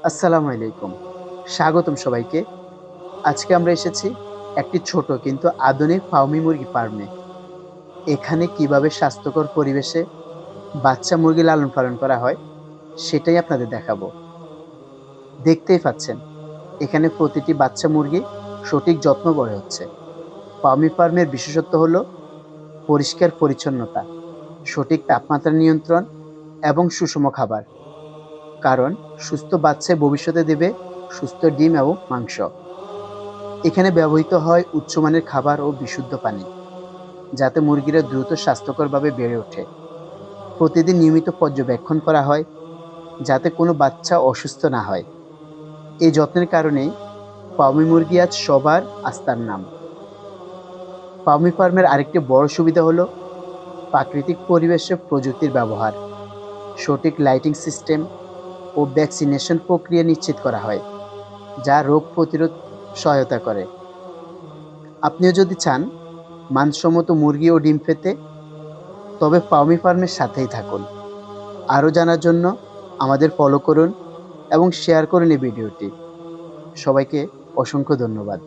আসসালামু আলাইকুম। স্বাগতম সবাইকে। আজকে আমরা এসেছি একটি ছোট কিন্তু আধুনিক ফার্মি মুরগি ফার্মে। এখানে কিভাবে স্বাস্থ্যকর পরিবেশে বাচ্চা মুরগি লালন-পালন করা হয় সেটাই আপনাদের দেখাবো। দেখতেই পাচ্ছেন এখানে প্রতিটি বাচ্চা মুরগি সঠিক যত্ন বড় হচ্ছে। ফার্মি ফার্মের বিশেষত্ব হলো পরিষ্কার পরিচ্ছন্নতা, সঠিক তাপমাত্রা নিয়ন্ত্রণ এবং সুষম খাবার। কারণ সুস্থ বাচ্চাই ভবিষ্যতে দেবে সুস্থ ডিম এবং মাংস। এখানে ব্যবহৃত হয় উচ্চমানের খাবার ও বিশুদ্ধ পানি, যাতে মুরগিরা দ্রুত স্বাস্থ্যকরভাবে বেড়ে ওঠে। প্রতিদিন নিয়মিত পর্যবেক্ষণ করা হয়, যাতে কোনো বাচ্চা অসুস্থ না হয়। এই যত্নের কারণেই ফার্মি মুরগি আজ সবার আস্থার নাম। ফার্মি ফার্মের আরেকটি বড় সুবিধা হলো প্রাকৃতিক পরিবেশে প্রযুক্তির ব্যবহার। সঠিক লাইটিং সিস্টেম ও ভ্যাকসিনেশন প্রক্রিয়া নিশ্চিত করা হয়, যা রোগ প্রতিরোধ সহায়তা করে। আপনিও যদি চান মানসম্মত মুরগি ও ডিম পেতে, তবে ফার্মি ফার্মের সাথেই থাকুন। আরও জানার জন্য আমাদের ফলো করুন এবং শেয়ার করুন এই ভিডিওটি। সবাইকে অসংখ্য ধন্যবাদ।